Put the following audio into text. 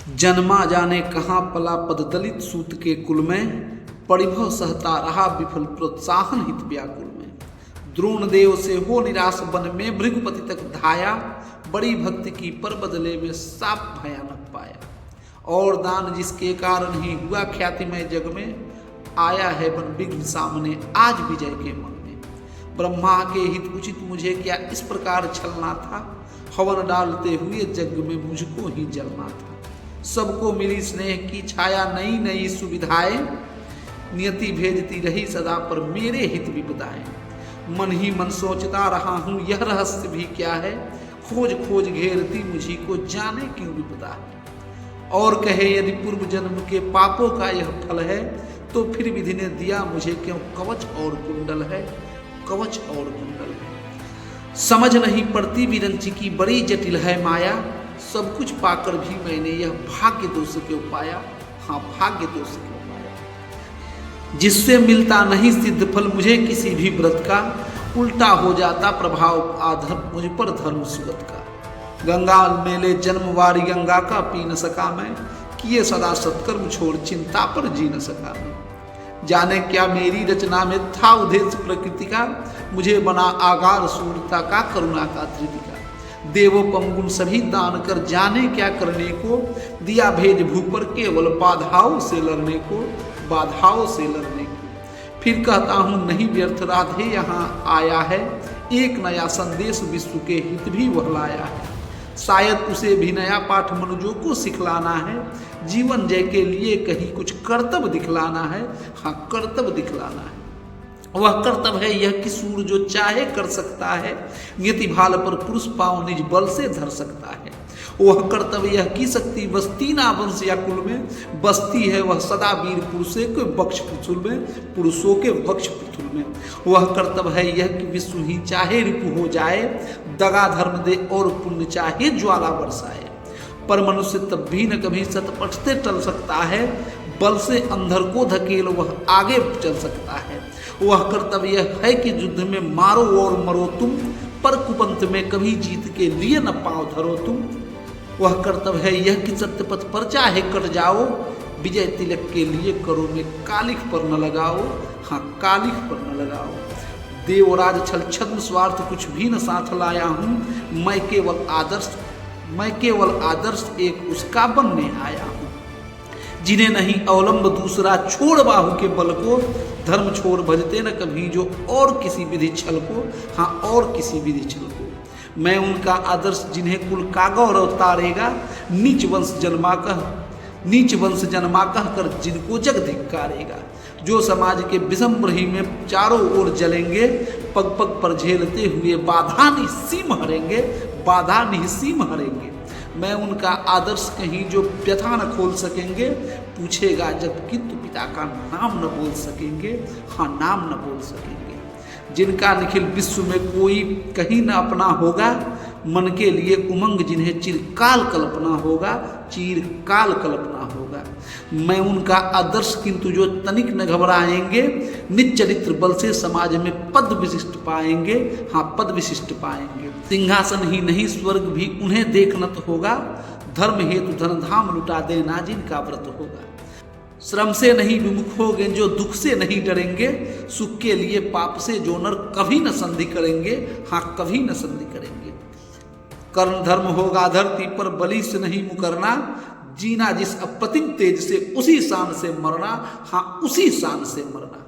जन्मा जाने कहाँ पला पद दलित सूत के कुल में, परिभव सहता रहा विफल प्रोत्साहन हित व्याकुल में। द्रोण देव से हो निराश बन में भृगुपति तक धाया, बड़ी भक्ति की पर बदले में साप भयानक पाया। और दान जिसके कारण ही हुआ ख्यातिमय जग में, आया है बन विघ्न सामने आज विजय के मन में। ब्रह्मा के हित उचित मुझे क्या इस प्रकार छलना था, हवन डालते हुए जग में मुझको ही जलना था। सबको मिली स्नेह की छाया नई नई सुविधाएं, नियति भेजती रही सदा पर मेरे हित विपदाएं। मन ही मन सोचता रहा हूँ यह रहस्य भी क्या है, खोज खोज घेरती मुझी को जाने क्यों विपदा है। और कहे यदि पूर्व जन्म के पापों का यह फल है, तो फिर विधि ने दिया मुझे क्यों कवच और कुंडल है, कवच और कुंडल है। समझ नहीं पड़ती विरंची की बड़ी जटिल है माया, सब कुछ पाकर भी मैंने यह भाग्य दोष क्यों पाया, हाँ भाग्य दोष क्यों पाया। जिससे मिलता नहीं सिद्ध फल मुझे किसी भी व्रत का, उल्टा हो जाता प्रभाव आधर मुझ पर धर्म सुगत का। गंगा में ले जन्म वारी गंगा का पी न सका मैं, किए सदा सत्कर्म छोड़ चिंता पर जी न सका मैं। जाने क्या मेरी रचना में था उद्देश्य प्रकृति का, मुझे बना आगार सूरता का करुणा का त्रिदिका। देवो पंगुन सभी दान कर जाने क्या करने को, दिया भेज भू पर केवल बाधाओं से लड़ने को, बाधाओं से लड़ने को। फिर कहता हूँ नहीं व्यर्थ राधे यहाँ आया है, एक नया संदेश विश्व के हित भी वह लाया है। शायद उसे भी नया पाठ मनुजों को सिखलाना है, जीवन जय के लिए कहीं कुछ कर्तव्य दिखलाना है, हाँ कर्तव्य दिखलाना है। वह कर्तव्य है यह कि सूर जो चाहे कर सकता है, नियति भाल पर पुरुष पाँव निज बल से धर सकता है। वह कर्तव्य यह की शक्ति बसती ना वंश या कुल में, बसती है वह सदा वीर पुरुषों के वक्ष पुतुल में, पुरुषों के वक्ष पुतुल में। वह कर्तव्य है यह कि विश्व ही चाहे रिपु हो जाए, दगा धर्म दे और पुण्य चाहे ज्वाला बरसाए। पर मनुष्य तब भी न कभी सतपथ से टल सकता है, बल से अंधर को धकेल वह आगे चल सकता है। वह कर्तव्य है कि युद्ध में मारो और मरो तुम, पर कुपंथ में कभी जीत के लिए न पाँव धरो तुम। वह कर्तव्य है यह कि सत्यपथ पर चाहे कट जाओ, विजय तिलक के लिए करो में कालिख पर न लगाओ, हाँ कालिख पर न लगाओ। देवराज छल छद्म स्वार्थ कुछ भी न साथ लाया हूँ, मैं केवल आदर्श एक उसका बनने आया हूँ। जिन्हें नहीं अवलंब दूसरा छोड़ बाहु के बल को, धर्म छोड़ भजते न कभी जो और किसी विधि छल को, हाँ और किसी विधि छल को। मैं उनका आदर्श जिन्हें कुल का गौरव तारेगा, नीच वंश जन्मा कह कर जिनको जग धिक्कारेगा। जो समाज के विषम रही में चारों ओर जलेंगे, पग पग पर झेलते हुए बाधा निस्सीम हरेंगे, बाधा निस्सीम हरेंगे। मैं उनका आदर्श कहीं जो व्यथा न खोल सकेंगे, पूछेगा जब किंतु पिता का नाम न बोल सकेंगे, हाँ नाम न बोल सकेंगे। जिनका निखिल विश्व में कोई कहीं न अपना होगा, मन के लिए उमंग जिन्हें चिरकाल कल्पना होगा, चिरकाल कल्पना होगा। मैं उनका आदर्श किंतु जो तनिक न घबराएंगे, निज चरित्र बल से समाज में पद विशिष्ट पाएंगे, हाँ पद विशिष्ट पाएंगे। सिंहासन ही नहीं स्वर्ग भी उन्हें देखना तो होगा, धर्म हेतु धन धाम लुटा देना जिनका व्रत होगा। श्रम से नहीं विमुख होंगे जो दुख से नहीं डरेंगे, सुख के लिए पाप से जो नर कभी न संधि करेंगे, हाँ कभी न संधि करेंगे। कर्ण धर्म होगा धरती पर बलि से नहीं मुकरना, जीना जिस अप्रतिम तेज से उसी शान से मरना, हाँ उसी शान से मरना।